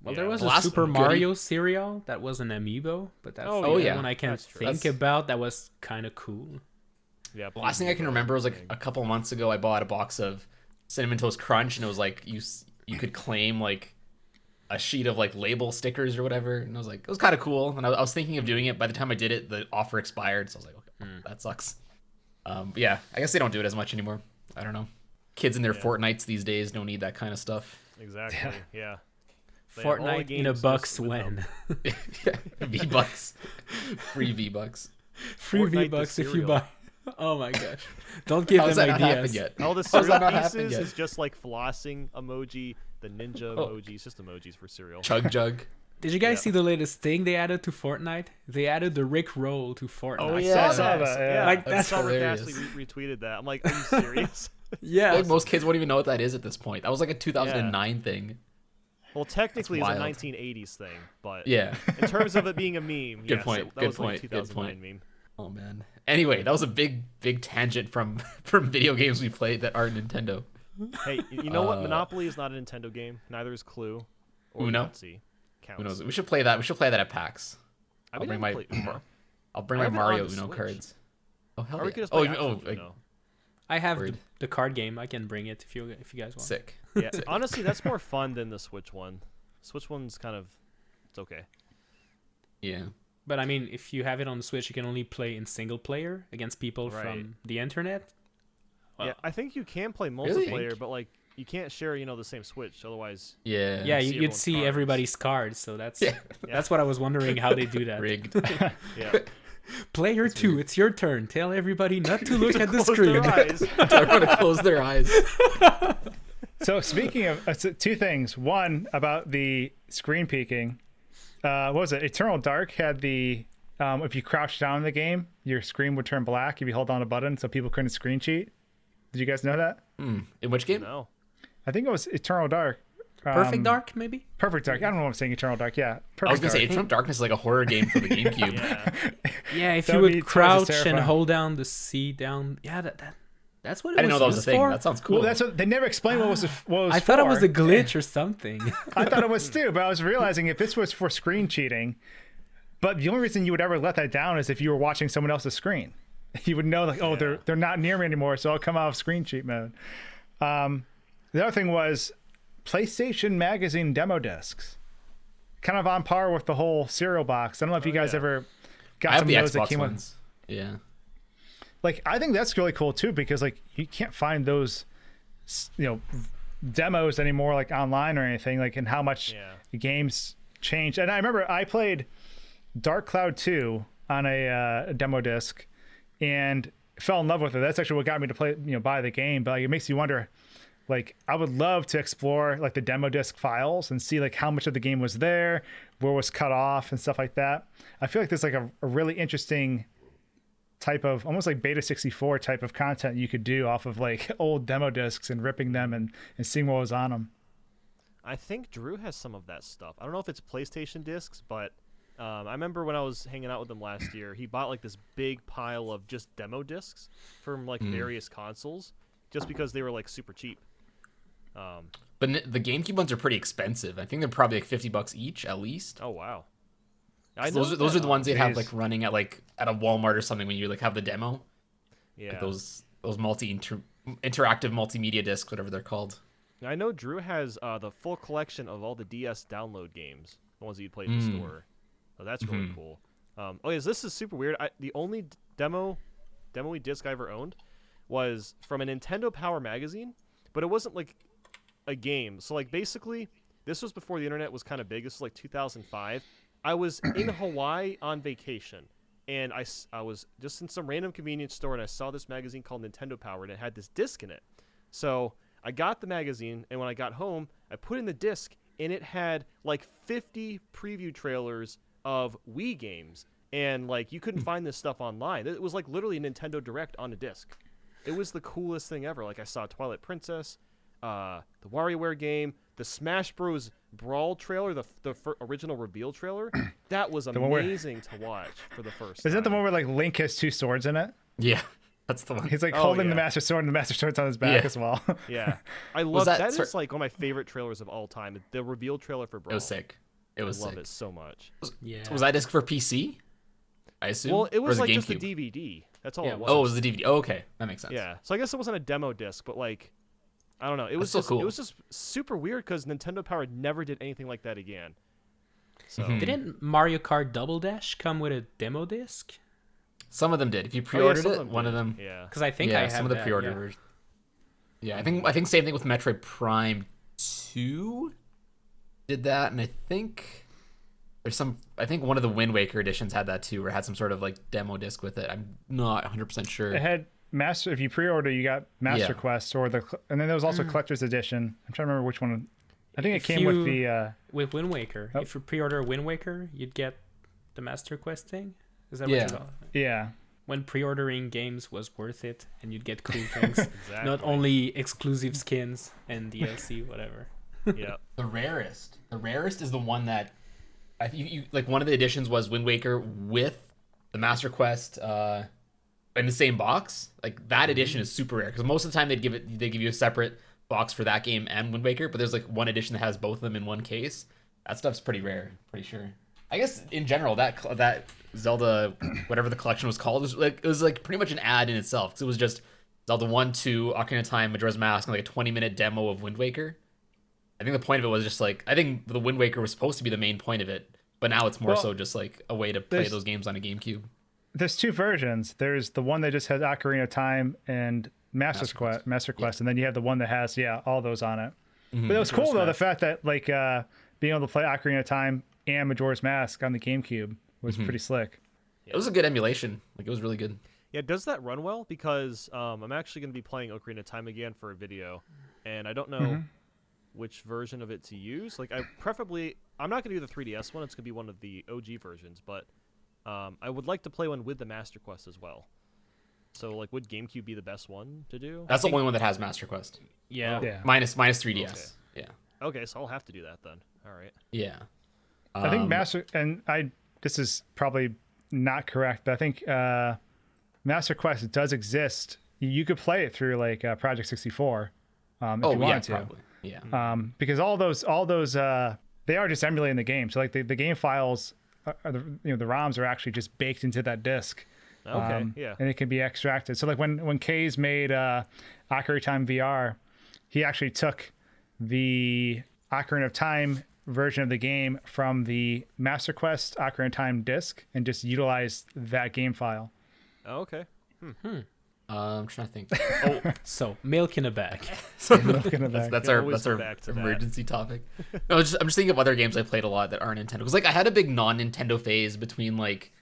Well, Yeah. there was The a last Super goodie- Mario cereal that was an amiibo, but that's Oh, the only yeah. one I can That's true. think That's- about that was kind of cool. Yeah. The last thing I can remember was like a couple months ago, I bought a box of Cinnamon Toast Crunch, and it was like you could claim like a sheet of like label stickers or whatever, and I was like, it was kind of cool. And I was thinking of doing it. By the time I did it, the offer expired, so I was like, okay, that sucks. But yeah, I guess they don't do it as much anymore. I don't know. Kids in their Fortnites these days don't need that kind of stuff. Exactly. Yeah. They have all the Fortnite in a games bucks just with them. when. V-Bucks, free V-Bucks. Free Fortnite the V-Bucks if you cereal. buy. Oh my gosh. Don't give How's them that not happened ideas. yet? All the How's that cereal not happened pieces yet? is just like flossing emoji, the ninja Oh. emoji. It's just emojis for cereal. Chug Jug. Did you guys Yeah. see the latest thing they added to Fortnite? They added the Rick Roll to Fortnite. Oh, I yeah. saw that. Yeah. Like, I that's saw Rick hilarious. Astley retweeted that. I'm like, are you serious? Yeah. Like most kids won't even know what that is at this point. That was like a 2009 thing. Well, technically, it's a wild. 1980s thing, but Yeah. in terms of it being a meme, Good yes, point, that good was like point, a good 2009 point. meme. Oh man. Anyway, that was a big tangent from video games we played that aren't Nintendo. Hey, you know what? Monopoly is not a Nintendo game. Neither is Clue or Uno? Yahtzee. Counts. Who knows? We should play that. We should play that at PAX. I I'll bring my play Uno. I'll bring I my have it on Mario the Uno Switch. cards. Oh hell Or we yeah. could just Oh, play you- oh, actual like, Uno. I have Word. the card game. I can bring it if you guys want. sick. Yeah, honestly, that's more fun than the Switch one. Switch one's kind of, it's okay. Yeah. But I mean, if you have it on the Switch, you can only play in single player against people Right. from the internet. Yeah, I think you can play Really? multiplayer, but like you can't share, the same Switch. Otherwise, Yeah. Yeah, see you'd everyone's see cards. everybody's cards. So that's Yeah. that's what I was wondering how they do that. Rigged. yeah. Player 2, it's your turn. Tell everybody not to look at the Close screen. their eyes. Everyone to close their eyes. So speaking of two things, one about the screen peeking. What was it? Eternal Dark had the if you crouch down in the game, your screen would turn black if you hold down a button, so people couldn't screen cheat. Did you guys know that? In which game? No. I think it was Eternal Dark. Perfect Dark, maybe? Perfect Dark. I don't know what I'm saying. Eternal Dark. Yeah. Perfect I was gonna say Dark. Eternal Darkness is like a horror game for the GameCube. Yeah. Yeah, if That you would be would twice as crouch and terrifying. hold down the C down. Yeah, that's what it I didn't know that was a used thing. for. That sounds cool. Well, that's what they never explained what was I thought it was for. a glitch or something. I thought it was too, but I was realizing if this was for screen cheating, but the only reason you would ever let that down is if you were watching someone else's screen. You would know, like, oh, they're not near me anymore, so I'll come out of screen cheat mode. The other thing was PlayStation Magazine demo discs, kind of on par with the whole cereal box. I don't know if you guys ever got I have some the of those that Xbox came with. ones. Yeah. Like, I think that's really cool too, because like you can't find those demos anymore, like online or anything, like, and how much Yeah. the games changed. And I remember I played Dark Cloud 2 on a demo disc and fell in love with it. That's actually what got me to play, buy the game. But like, it makes you wonder, like, I would love to explore like the demo disc files and see like how much of the game was there, where was cut off and stuff like that. I feel like there's like a really interesting type of almost like Beta 64 type of content you could do off of like old demo discs and ripping them and seeing what was on them. I think Drew has some of that stuff. I don't know if it's PlayStation discs, but I remember when I was hanging out with him last year, he bought like this big pile of just demo discs from like various consoles, just because they were like super cheap. But the GameCube ones are pretty expensive. I think they're probably like $50 each at least. Oh wow! Those are the ones they'd have like running at a Walmart or something when you like have the demo. Yeah. Like those interactive multimedia discs, whatever they're called. I know Drew has the full collection of all the DS download games, the ones that you played in the store. So that's really cool. This is super weird. The only demo-y disc I ever owned was from a Nintendo Power magazine, but it wasn't like a game. So like basically, this was before the internet was kind of big. This was like 2005. I was in Hawaii on vacation, and I was just in some random convenience store, and I saw this magazine called Nintendo Power, and it had this disc in it. So I got the magazine, and when I got home, I put in the disc, and it had like 50 preview trailers of Wii games, and like you couldn't find this stuff online. It was like literally a Nintendo Direct on a disc. It was the coolest thing ever. Like I saw Twilight Princess, the WarioWare game, the Smash Bros. Brawl trailer, the original reveal trailer. That was amazing to watch for the first time. Is that the one where like Link has two swords in it? Yeah, that's the one. He's like holding the Master Sword, and the Master Sword's on his back as well. Yeah, I love that. Is like one of my favorite trailers of all time. The reveal trailer for Brawl. It was sick. I love it so much. Was that disc for PC? I assume. Well, it was like just a GameCube? DVD. That's all it was. Oh, it was the DVD. Oh, okay, that makes sense. Yeah, so I guess it wasn't a demo disc, but like, I don't know. It was still just cool. It was just super weird because Nintendo Power never did anything like that again. So Didn't Mario Kart Double Dash come with a demo disc? Some of them did. If you pre-ordered some it, of them one did. of them. Yeah. Because I think I have some of the that, pre-order versions. Yeah, I think same thing with Metroid Prime 2 did that, and I think one of the Wind Waker editions had that too, or had some sort of like demo disc with it. I'm not 100% sure. It had Master. If you pre-order, you got Master Quest, and then there was also Collector's Edition. I'm trying to remember which one. I think it came with the with Wind Waker. If you pre-order Wind Waker, you'd get the Master Quest thing. Is that what you're talking? Yeah. When pre-ordering games was worth it, and you'd get cool things, Exactly. not only exclusive skins and DLC, whatever. Yeah. The rarest is the one that you like. One of the editions was Wind Waker with the Master Quest in the same box. Like that edition is super rare because most of the time they give you a separate box for that game and Wind Waker, but there's like one edition that has both of them in one case. That stuff's pretty rare, pretty sure. I guess in general that Zelda, whatever the collection was called, it was like pretty much an ad in itself. 'Cause it was just Zelda 1, 2, Ocarina of Time, Majora's Mask, and like a 20-minute demo of Wind Waker. I think the point of it was just like, I think the Wind Waker was supposed to be the main point of it, but now it's more so just like a way to play those games on a GameCube. There's two versions. There's the one that just has Ocarina of Time and Master Quest, and then you have the one that has all those on it. But it was cool though, the fact that like being able to play Ocarina of Time and Majora's Mask on the GameCube was pretty slick. It was a good emulation. Like it was really good. Yeah, does that run well? Because I'm actually going to be playing Ocarina of Time again for a video, and I don't know which version of it to use. Like, I'm not going to do the 3DS one. It's going to be one of the OG versions, but I would like to play one with the Master Quest as well. So, like, would GameCube be the best one to do? That's the only one that has Master Quest. Yeah. Minus 3DS. Okay. Yeah. Okay, so I'll have to do that then. All right. Yeah. I think this is probably not correct, but I think Master Quest does exist. You could play it through like Project 64 if you wanted to. Probably. Yeah. Because all those they are just emulating the game. So like the game files, the ROMs are actually just baked into that disc. Okay. Yeah. And it can be extracted. So like when Kay's made Ocarina of Time VR, he actually took the Ocarina of Time version of the game from the Master Quest Ocarina of Time disc and just utilized that game file. Oh, okay. I'm trying to think. So milk in a bag. Milk in a bag. That's Can our always that's our go back to that. emergency topic. No, I'm just thinking of other games I played a lot that aren't Nintendo. Because like I had a big non-Nintendo phase between like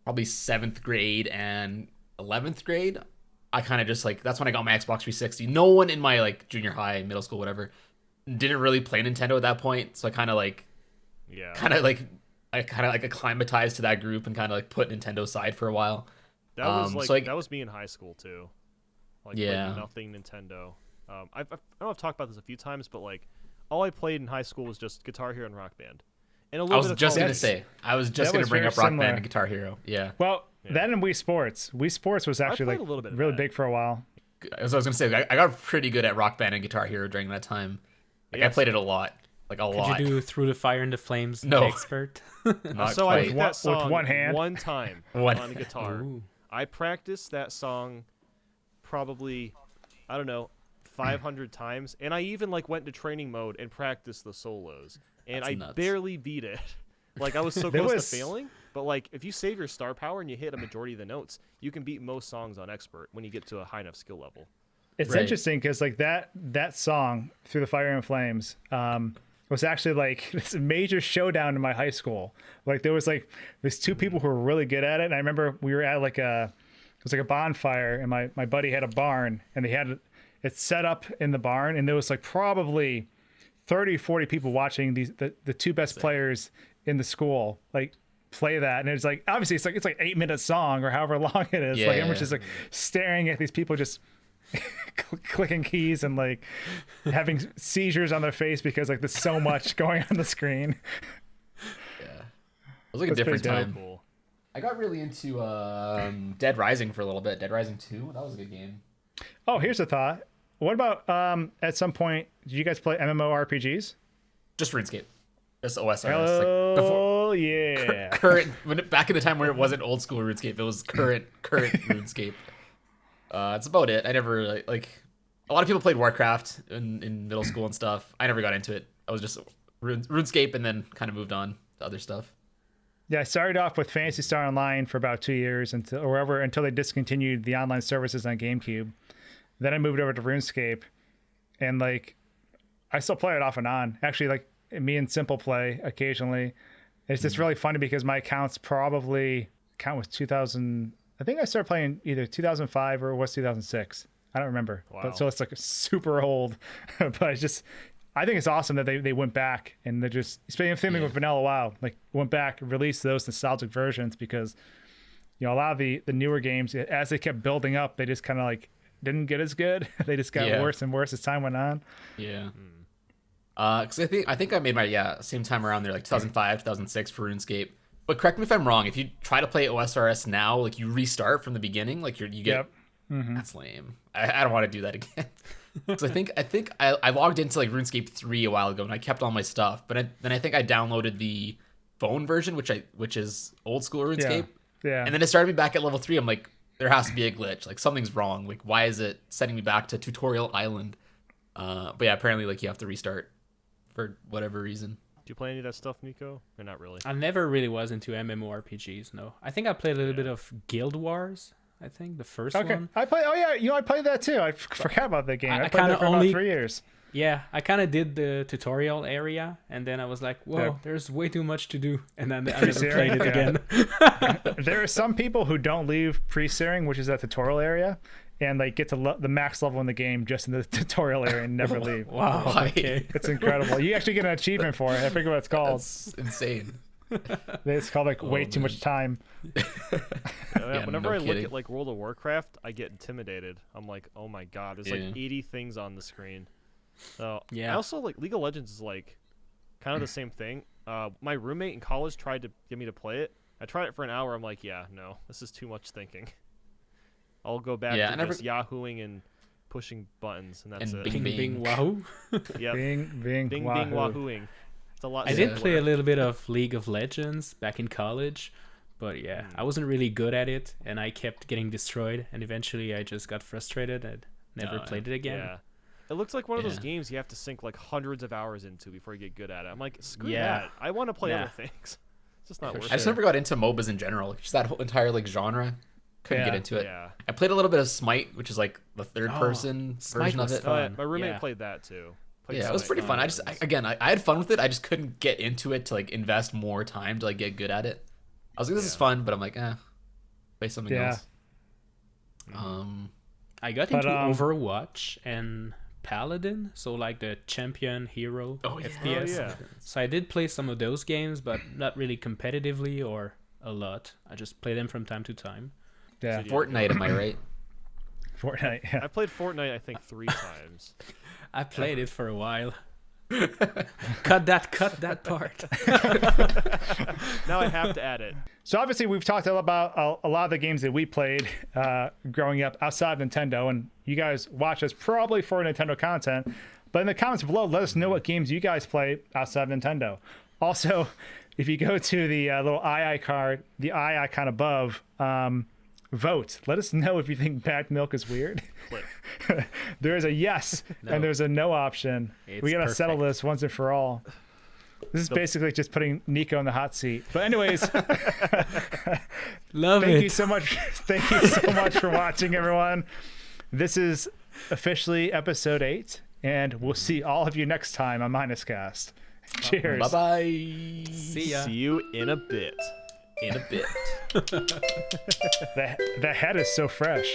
probably 7th grade and 11th grade. I kind of just like that's when I got my Xbox 360. No one in my like junior high, middle school, whatever, didn't really play Nintendo at that point. So I kind of acclimatized to that group and kind of like put Nintendo aside for a while. That was like so, like that was me in high school too. Like Yeah. nothing Nintendo. I know I've talked about this a few times, but like all I played in high school was just Guitar Hero and Rock Band. And a little I was bit of just gonna college. say I was just that gonna was bring very up Rock similar. Band and Guitar Hero. Yeah. Well, that and Wii Sports. Wii Sports was actually played like a little bit of really that. big for a while. As I was gonna say, I got pretty good at Rock Band and Guitar Hero during that time. Like I Yes. played it a lot, like a lot. Did you do Through the Fire and the Flames? No. Expert. Not So I quite. did that song with one hand? one time One- on the guitar. Ooh. I practiced that song probably, I don't know, 500 times, and I even like went to training mode and practiced the solos, and That's I nuts. barely beat it. Like I was so There close was- to failing, but like if you save your star power and you hit a majority of the notes, you can beat most songs on expert when you get to a high enough skill level. It's Right. interesting because like that song Through the Fire and Flames was actually like this major showdown in my high school. Like there was like these two people who were really good at it, and I remember we were at like it was like a bonfire, and my buddy had a barn, and they had it set up in the barn, and there was like probably 30-40 people watching the two best players in the school like play that, and it's like obviously it's like 8-minute song or however long it is. Yeah, like everyone's yeah. just like staring at these people just clicking keys and like having seizures on their face because like there's so much going on the screen. It was like a That's pretty different dope. time. Cool. I got really into Dead Rising for a little bit. Dead Rising 2, that was a good game. Oh, here's a thought. What about at some point did you guys play MMORPGs? Just RuneScape, just OSRS. Like before Oh yeah. current, back in the time where it wasn't old school RuneScape, it was current RuneScape. That's about it. I never like a lot of people played Warcraft in middle school and stuff. I never got into it. I was just RuneScape and then kind of moved on to other stuff. Yeah, I started off with Phantasy Star Online for about 2 years until they discontinued the online services on GameCube. Then I moved over to RuneScape, and like I still play it off and on. Actually, like me and Simple play occasionally. It's just really funny because my account was 2000. I think I started playing either 2005 or it was 2006. I don't remember. Wow. But so it's like super old. But I think it's awesome that they went back and they just same thing with Vanilla WoW. Like went back and released those nostalgic versions because a lot of the newer games as they kept building up, they just kind of like didn't get as good. They just got worse and worse as time went on. Yeah. Because I think I made my same time around there, like 2005, 2006 for RuneScape. But correct me if I'm wrong. If you try to play OSRS now, like you restart from the beginning, like you get. Yep. That's lame. I don't want to do that again. Because I think I logged into like RuneScape 3 a while ago and I kept all my stuff, but then I think I downloaded the phone version, which is old school RuneScape. Yeah. And then it started me back at level 3. I'm like, there has to be a glitch. Like something's wrong. Like why is it sending me back to Tutorial Island? But yeah, apparently like you have to restart for whatever reason. Do you play any of that stuff, Nico? Or not really? I never really was into MMORPGs. No, I think I played a little bit of Guild Wars. I think the first one. I played. Oh yeah, I played that too. I forgot about that game. I I played kinda that for about 3 years. Yeah, I kind of did the tutorial area, and then I was like, "Whoa, Yeah. there's way too much to do," and then I never Pre-searing? played it Yeah. again. There are some people who don't leave pre-searing, which is that tutorial area, and like get to the max level in the game just in the tutorial area and never leave. Wow. Why? Okay. It's incredible. You actually get an achievement for it. I forget what it's called. That's insane. It's called like way too man. much time. Whenever no I look kidding. at like World of Warcraft, I get intimidated. I'm like, oh my god, there's like 80 things on the screen. So Yeah. I also like League of Legends is like kind of the same thing. My roommate in college tried to get me to play it. I tried it for an hour. I'm like, yeah, no, this is too much thinking. I'll go back Yeah, to I never- just yahooing and pushing buttons, and that's And it. Bing, Bing bing. bing wahoo. Yep. Bing, bing, Bing wahoo. bing wahooing. It's a lot. I did simpler. play a little bit of League of Legends back in college, but yeah, I wasn't really good at it, and I kept getting destroyed, and eventually I just got frustrated and never played it again. Yeah. It looks like one of those Yeah. games you have to sink like hundreds of hours into before you get good at it. I'm like, screw Yeah. that. I want to play Nah. other things. It's just not worth I just it. never got into MOBAs in general. Just that whole entire like genre Couldn't get Yeah. into it. Yeah. I played a little bit of Smite, which is like the third person Smite version of was it. fun. Oh, yeah. My roommate Yeah. played that too. Played Yeah, it was Smite pretty fun. once. I had fun with it. I just couldn't get into it to like invest more time to like get good at it. I was like, this is fun, but I'm like, play something Yeah. else. I got But, into Overwatch and Paladin, so like the champion hero Oh, yeah. FPS. Oh, yeah. So I did play some of those games, but not really competitively or a lot. I just play them from time to time. Yeah. Fortnite, am I right? Fortnite. Yeah. I played Fortnite, I think, 3 times. I played it for a while. cut that part. Now I have to add it. So obviously we've talked about a lot of the games that we played growing up outside of Nintendo, and you guys watch us probably for Nintendo content. But in the comments below, let us know what games you guys play outside of Nintendo. Also, if you go to the little eye card, the eye icon above, vote. Let us know if you think bagged milk is weird. There is a yes and there's a no option. It's We gotta settle perfect. this once and for all. This is basically just putting Nico in the hot seat. But anyways, Love thank it. you so much. Thank you so much for watching, everyone. This is officially episode 8, and we'll see all of you next time on Minuscast. Cheers. Bye bye. See ya. See you in a bit. In a bit. The head is so fresh.